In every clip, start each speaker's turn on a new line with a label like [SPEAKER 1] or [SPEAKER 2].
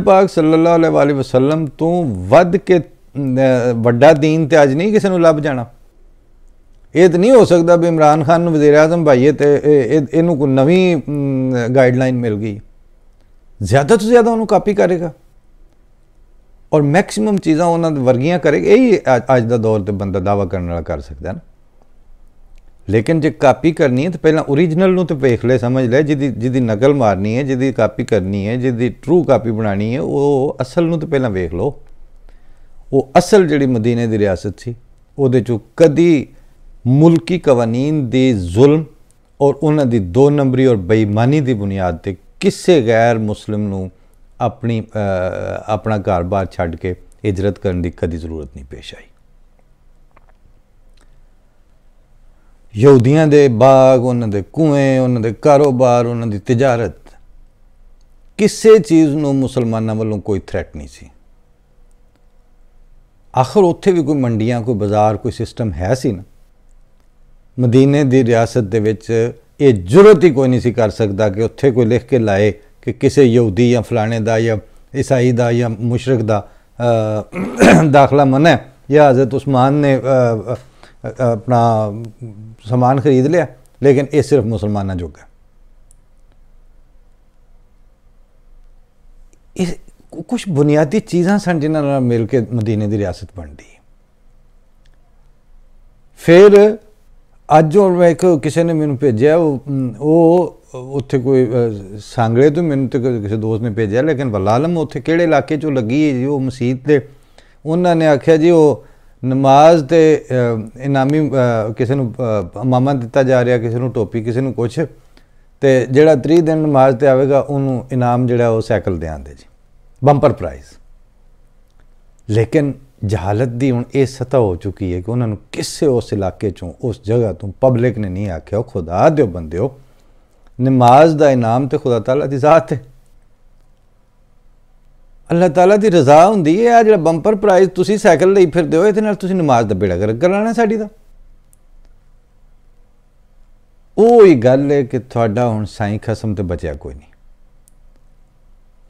[SPEAKER 1] पाक सल्लल्लाहु अलैहि वसल्लम तो वध के वड्डा दीन तो अज नहीं किसी को लभ जाना। ये तो नहीं हो सकता भी इमरान खान वज़ीर आज़म भाईए तो इनू कोई नवीं गाइडलाइन मिल गई, ज़्यादा तो ज़्यादा उन्होंने कापी करेगा और मैक्सिमम चीज़ां उन्होंने वर्गियां करेगा। यही अज का दौर तो बंदा दावा करने वाला कर सकता है ना। लेकिन जो कापी करनी है तो पहला ओरिजिनल नूं तो वेख ले, समझ ले, जिदी नकल मारनी है, जिदी कापी करनी है, जिदी ट्रू कापी बनानी है, वो असल नूं तो पहला वेख लो। वो असल जिहड़ी मदीने दी रियासत सी उहदे चों कदी मुल्की कवानीन दी जुल्म और उन्हां दी 2 नंबरी और बेईमानी दी बुनियाद ते किसी गैर मुस्लिम नूं अपना घर बार छड्ड के हिजरत करने की कदी जरूरत नहीं पेश आई। यहूदियों के बाग, उन्होंने कुएं, उन्होंने कारोबार, उन्होंने तिजारत, किसी चीज़ नूं मुसलमानों वालों कोई थ्रैट नहीं सी। आखिर उत्थे भी कोई मंडियां, कोई बाजार, कोई सिस्टम है सी ना। मदीने दी रियासत दे विच ये जरूरत ही कोई नहीं सी कर सकता कि उत्थे कोई लिख के लाए कि किसी यहूदी या फलाने दा या ईसाई दा या मुशरक दा दाखला मना है या हज़रत उस्मान ने अपना सामान खरीद लिया, लेकिन ये सिर्फ मुसलमाना जोगा। कुछ बुनियादी चीज़ां सन जिन्हां मिल के मदीने की रियासत बनती। फिर अज एक किसी ने मैनू भेजा, वो उत्थे कोई सांगले तो मैनू तो किसी दोस्त ने भेजा, लेकिन वलालम उत्थे किहड़े इलाके चो लगी है जी वो मसीत दे। उन्होंने आख्या जी वो नमाज ते इनामी किसी को मामा दिता जा रहा, किसी को टोपी, किसी को कुछ, तो जिहड़ा 30 दिन नमाज ते आवेगा उन्होंने इनाम जिहड़ा वो साइकिल देंगे जी, बंपर प्राइज़। लेकिन जहालत की हुण ये सतह हो चुकी है कि उन्होंने किसी उस इलाके चों, उस जगह तो पब्लिक ने नहीं आख्या खुदा दो बंदे नमाज का इनाम तो खुदा ताला की ज़ात है, अल्लाह ताला की रज़ा हुंदी है। आ जिहड़ा बंपर प्राइज़ तुसीं साइकिल लई फिरदे हो, इहदे नाल तुसीं नमाज दा बेड़ा गर्क कराना साडी दा। ओही गल है कि तुहाडा हुण साईं खसम ते बचिया कोई नहीं,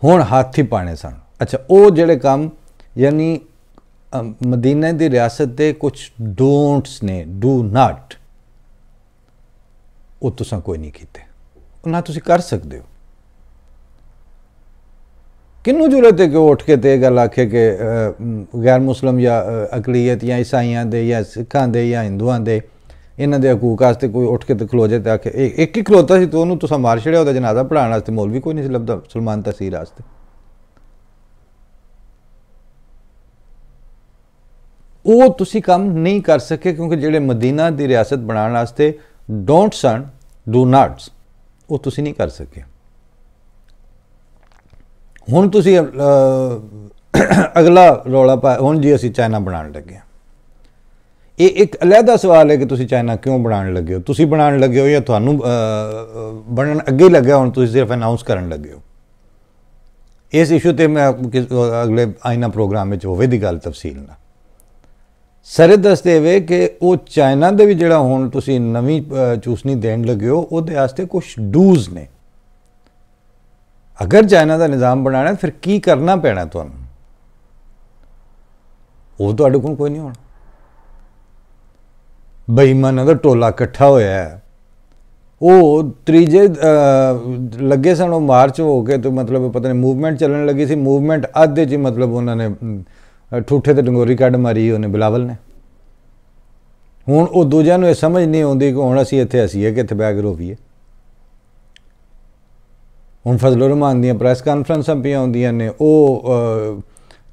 [SPEAKER 1] हुण हत्थ ही पाने सन। अच्छा, वो जिहड़े काम यानी मदीने की रियासत के कुछ डोंट्स ने, डू नॉट, वो तुसां कोई नहीं कीते, ना तुसीं कर सकते हो। किनू जरूरत है कि उठ के तो गल आखे कि गैर मुस्लिम या अकलीयत या ईसाइयां दे या सिखां दे या हिंदुआं दे इन्हां दे हकूक वास्ते कोई उठ के तो खलो जाए तो आखे एक ही खलोता सी तो उन्होंने तुसां मार छड़िया, उहदा जनाजा पढ़ाने वास्ते मौलवी कोई नहीं सी लभदा सलमान तसीर वास्ते। वो तुसी काम नहीं कर सके क्योंकि जिहड़े मदीना की रियासत बनाने वास्ते डोंट सन, डू नॉट्स, वो तुसी नहीं कर सके। हुण तुसी अगला रौला पा, हुण जी असीं चाइना बनाने लगे। ये एक अलहदा सवाल है कि तुसी चाइना क्यों बनाने लगे हो, तुसी बनाने लगे हो या तुहानू बनन अगे ही लग्या, हुण तुसी सिर्फ अनाउंस करन लगे हो। इस इशू ते मैं अगले आईना प्रोग्राम में होवे दी गल तफसील ना। सरे दसते हुए कि वो चाइना दे भी जिहड़ा हुण तुसी नवीं चूसनी देन लगे हो, उहदे वास्ते कुछ डूज ने। अगर चाइना का निज़ाम बनाना फिर की करना पैना तुहानू, वो तुहाडे कोल कोई नहीं होना। बेईमानां दा टोला इकट्ठा होया है, वो त्रीजे लगे सन, वो मार्च हो के तो मतलब पता नहीं मूवमेंट चलन लगी सी, मूवमेंट अद्धे च मतलब उन्होंने ठूठे ते डंगोरी कढ़ मारी उन्हें बिलावल ने। हुण वो दूजिਆਂ ਨੂੰ ਇਹ समझ नहीं आती कि हुण असीं इत्थे हसीए कि इत्थे बैग रोवीए। हुण फजल रहमान दी प्रैस कानफ्रेंसां पियां होंदियां ने, वो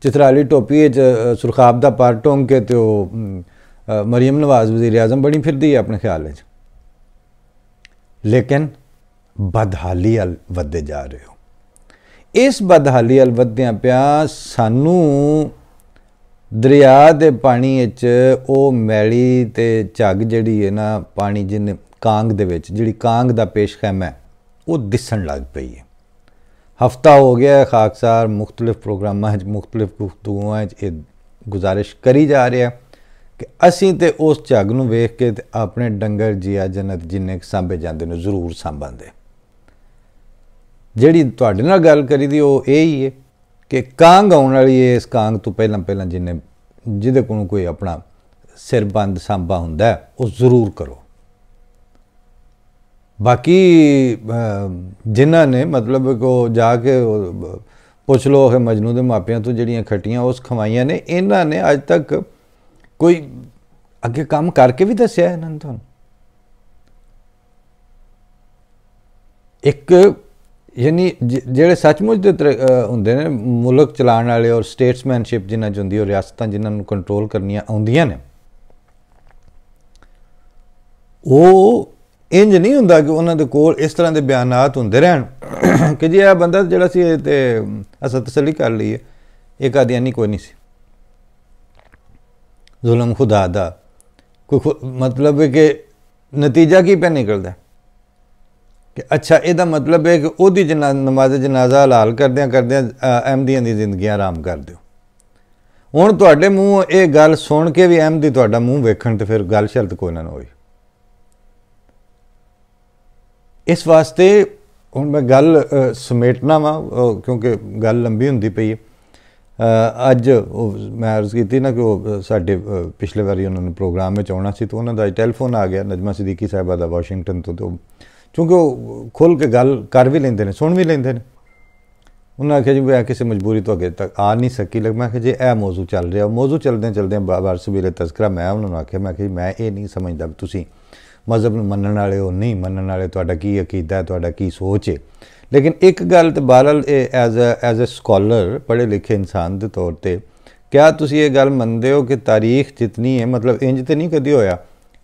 [SPEAKER 1] चित्राली टोपी च सुरखाब दा पर टोंग के तो मरीम नवाज वज़ीर आज़म बनी फिरदी है अपने ख्याल च। लेकिन बदहाली अल वधदे जा रहे हो। इस बदहाली अल वधदियां पिया सानू दरिया दे पानी वो मैली ते झग जिहड़ी है ना पानी जिन्ने कांग दे विच जिहड़ी कांग दा पेशखैमा है वो दिसन लग पई है। हफ्ता हो गया खाकसार मुख्तलिफ प्रोग्रामां मुख्तलिफ गुफ्तगूआं ये गुजारिश करी जा रहा कि असीं ते उस झग नूं वेख के अपने डंगर जिया जन्नत जिन्ने सांभे जांदे ने जरूर सांभांदे। जिहड़ी तुहाडे नाल गल करी दी वो यही है कि कांग आने वाली है, इस कांग तो पहला पहला जिन्हें जिदे को कोई अपना सिरबंद सांबा हुंदा है वो जरूर करो। बाकी जिन्हों ने मतलब को जाके पुछ लो कि मजनू के मापियां तो जड़ियाँ खटियां उस खवाइया ने, इन्हों ने अज तक कोई अगे काम करके भी दसिया इन्होंने तुहानूं? एक यानी ਜਿਹੜੇ सचमुच ਦੇ ਹੁੰਦੇ ਨੇ ਮੁਲਕ ਚਲਾਉਣ ਵਾਲੇ ਔਰ ਸਟੇਟਸਮੈਨਸ਼ਿਪ ਜਿਨ੍ਹਾਂ 'ਚ ਹੁੰਦੀ, ਔਰ ਰਿਆਸਤਾਂ ਜਿਨ੍ਹਾਂ ਨੂੰ ਕੰਟਰੋਲ ਕਰਨੀਆਂ ਆਉਂਦੀਆਂ ਨੇ, ਉਹ ਇੰਜ ਨਹੀਂ ਹੁੰਦਾ ਕਿ ਉਹਨਾਂ ਦੇ ਕੋਲ ਇਸ ਤਰ੍ਹਾਂ ਦੇ ਬਿਆਨਾਤ ਹੁੰਦੇ ਰਹਿਣ ਕਿ ਜੀ ਇਹ ਬੰਦਾ ਜਿਹੜਾ ਸੀ ਤੇ ਅਸਾਂ ਤਸੱਲੀ ਕਰ ਲਈਏ ਇਹ ਕਾਦੀਆਨੀ ਕੋਈ ਨਹੀਂ ਸੀ। ਜ਼ੁਲਮ ਖੁਦਾ ਦਾ ਕੋਈ मतलब है कि नतीजा की पे निकलता कि अच्छा ਇਹਦਾ मतलब है कि ਉਹਦੀ नमाज जनाजा हलाल करदियां अहमदियां दी जिंदगी आराम कर दिओ। हुण तुहाडे मूँह ये गल सुन के भी अहमदी तुहाडा मूँह वेखण ते फिर गल शलत कोई ना होई। इस वास्ते हुण मैं गल समेटना वा क्योंकि गल लंबी हुंदी पई है। अज मैं अर्ज़ की ना कि वो साडे पिछले बारी उन्होंने प्रोग्राम में आना सी तो उन्होंने टैलीफोन आ गया नजमा सिद्दीकी साहिबा दा वाशिंगटन तो चूँकि वो खुल के गल कर भी लेंदे ने, सुन भी लेंदे ने। उन्होंने आख्या जी मैं किसी मजबूरी तो अगे तक आ नहीं सकी। लग मैं जी यह मौजू चल रहा, मौजू चलदे चलदे बार सबीरे तस्करा मैं उन्होंने आख्या मैं मैं ये नहीं समझदा तुसीं मजहब नूं मनण वाले हो, नहीं मनण वाले, तुहाडा की अकीदा है, तुहाडा की सोच है। लेकिन एक गल तो बहरहाल एज ए स्कॉलर पढ़े लिखे इंसान के तौर पर क्या तुसीं ये गल मनदे हो कि तारीख जितनी है मतलब इंज तो नहीं कदी होया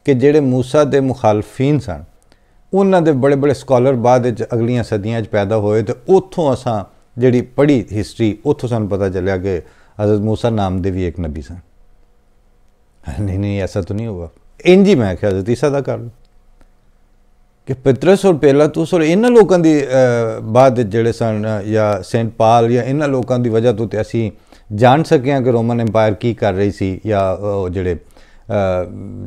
[SPEAKER 1] कि जेड़े मूसा के मुखालफीन सन उन्हां दे बड़े बड़े स्कॉलर बाद अगलियां सदियां पैदा होए तो उत्थों असां जिहड़ी पढ़ी हिस्टरी उत्थों सानूं पता चलिया कि हज़रत मूसा नाम दे भी एक नबी सन। नहीं नहीं ऐसा तो नहीं हुआ। इंज ही मैं हज़रत ईसा दा कर लो कि पतरस और पेलातुस और इन्हां लोगों की बाद जिहड़े सन या सेंट पाल या इन्हां लोगों की वजह तो असीं जान सके कि रोमन एम्पायर की कर रही सी या जिहड़े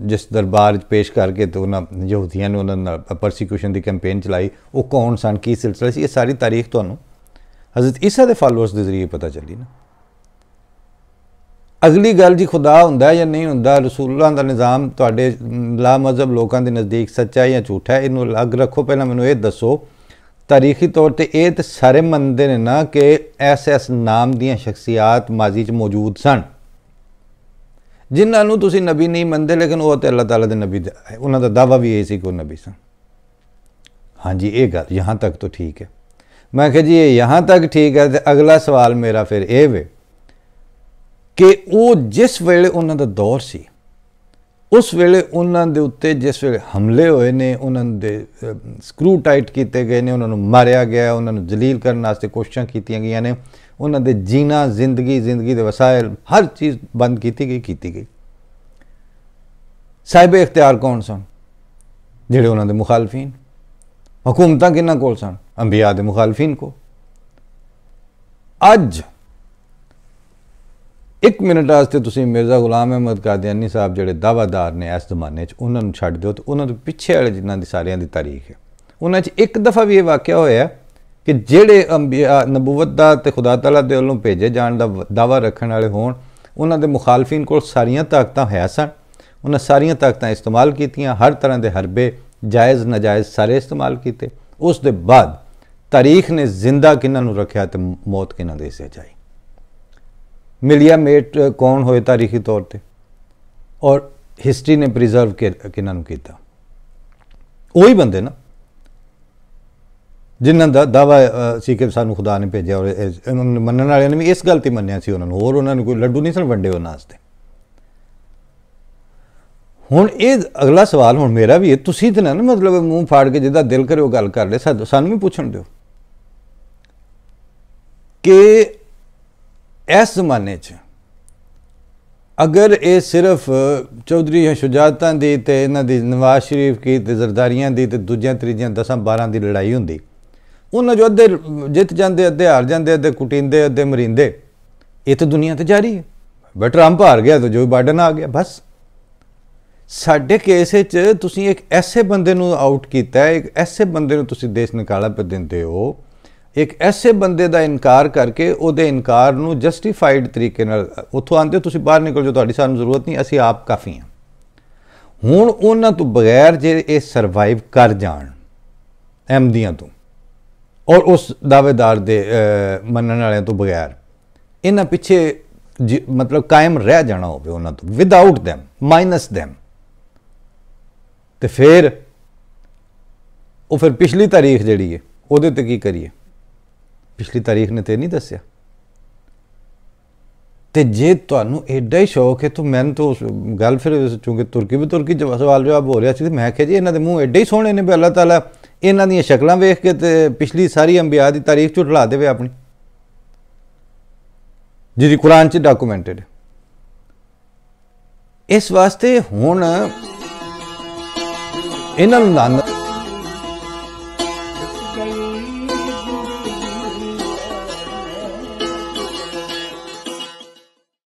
[SPEAKER 1] जिस दरबार पेश करके तो उन्होंने यहूदियों ने उन्होंने परसीक्यूशन की कैंपेन चलाई वो कौन सन की सिलसिला सी, ये सारी तारीख तो हज़रत ईसा के फॉलोअर्स के जरिए पता चली ना। अगली गल जी खुदा हुंदा या नहीं हुंदा, रसूलां दा निज़ाम तुहाडे ला मजहब लोगों के नज़दीक सच्चा है या झूठा है, इनू अलग रखो। पहला मैनूं ये दसो तारीखी तौर पर ये तो सारे मनते हैं ना कि ऐस नाम दियां शख्सियात माजी च मौजूद सन जिन्होंने तुसीं नबी नहीं मनते लेकिन वो तो अल्लाह ताला दे नबी उन्हां दा दावा भी यही सी कि नबी सन। हाँ जी ये गल यहाँ तक तो ठीक है। मैं कहा जी ये यहाँ तक ठीक है तो अगला सवाल मेरा फिर ये वे कि वो जिस वेले उन्हां दा दौर सी उस वेले उन्हां दे उत्ते जिस वेले हमले होए ने उन्हां दे स्क्रू टाइट किए गए ने, उन्होंने मारिया गया, उन्होंने जलील करने वास्ते कोशिशां कीतियां गईयां ने, उन्हां दे जीना जिंदगी दे वसाइल हर चीज़ बंद की गई। साहिब इख्तियार कौन सन? जिहड़े उन्हां दे मुखालफीन। हुकूमतां किन्हां कोल सन? अंबिया दे मुखालफीन को। अज एक मिनट वास्ते तुसीं मिर्ज़ा गुलाम अहमद कादियानी साहब जिहड़े दावादार ने इस जमाने उन्होंने छड्ड दिओ तो उन्होंने पिछे वाले जिन्हां दी सारियां दी तारीख है उन्हां च एक दफ़ा भी ये वाक़या होया कि जिहड़े अंबिया नबूवत दा ते खुदा ताला दे वल्लों भेजे जाण दा दावा रखण वाले होण उन्हां दे मुखालफीन कोल सारियां ताकतां है सन, उन्हां सारियां ताकतां इस्तेमाल कीतियां, हर तरह के हरबे जायज़ नाजायज़ सारे इस्तेमाल किए। उस दे बाद तारीख ने जिंदा किन्हां नूं रखिया ते मौत किन्हां दे सजाई। मिलिया मेट कौन होए तारीखी तौर पर और हिस्टरी ने प्रिजर्व किन्हां नूं कीता? वही बंदे ना जिन्हां दा दावा सी कि सानूं खुदा ने भेजा और मनण वालियां ने भी इस गल ते मन्निया सी उन्हां नूं, होर उन्हां नूं कोई लड्डू नहीं सन वंडे उन्हां वास्ते। हुण ये अगला सवाल हुण मेरा भी है, तुसीं ते ना मतलब मूँह फाड़ के जिद्दां दिल करे गल कर ले, सानूं भी पुछण दिओ कि इस जमाने च अगर ये सिर्फ चौधरी शुजातां दी ते इन्हां दी नवाज शरीफ की ते जरदारियां दी ते दूजियां त्रीजियां 10-12 की लड़ाई हुंदी, उन्हां जो अद्धे जित जाते अद्धे हार जाते अद्धे कुटींदे अद्धे मरींदे, ये तो दुनिया तो जारी है। बट ट्रंप हार गया तो जो बाइडन आ गया बस। साडे केस च तुसीं एक ऐसे बंदे नूं आउट कीता है, एक ऐसे बंदे नूं तुसीं देश निकाला पे दिंदे हो, एक ऐसे बंदे का इनकार करके ਉਹਦੇ इनकार ਨੂੰ जस्टिफाइड तरीके ਨਾਲ ਉੱਥੋਂ आंदे ਤੁਸੀਂ ਬਾਹਰ ਨਿਕਲ ਜਾਓ, ਤੁਹਾਡੀ ਸਾਨੂੰ ਜ਼ਰੂਰਤ ਨਹੀਂ, ਅਸੀਂ ਆਪ ਕਾਫੀ ਹਾਂ। ਹੁਣ ਉਹਨਾਂ ਤੋਂ ਬਗੈਰ ਜੇ ਇਹ ਸਰਵਾਈਵ ਕਰ ਜਾਣ ਅਹਿਮਦੀਆਂ ਤੋਂ ਔਰ ਉਸ ਦਾਅਵੇਦਾਰ ਦੇ ਮੰਨਣ ਵਾਲਿਆਂ ਤੋਂ ਬਗੈਰ, ਇਹਨਾਂ ਪਿੱਛੇ मतलब कायम रह जाना होवे उन्हां तो, विदाउट दैम, माइनस दैम, तो फिर वो फिर पिछली तारीख जिहड़ी है उहदे ते की करिए? पिछली तारीख ने तो नहीं दस्सिया। तो जे तुहानूं एडा ही शौक है, तो मैंने तो गल फिर चूँकि तुर्की सवाल जवाब हो रहा सी, मैं आख्या जी इन्हां दे मूँह एडे ही सोहणे ने भी अल्लाह ताला इन्हां दीयां शक्लां वेख के ते पिछली सारी अंबिया दी तारीख झुठला देवे अपनी, जिहड़ी कुरान च डॉक्यूमेंटेड है। इस वास्ते हुण इन्हां नूं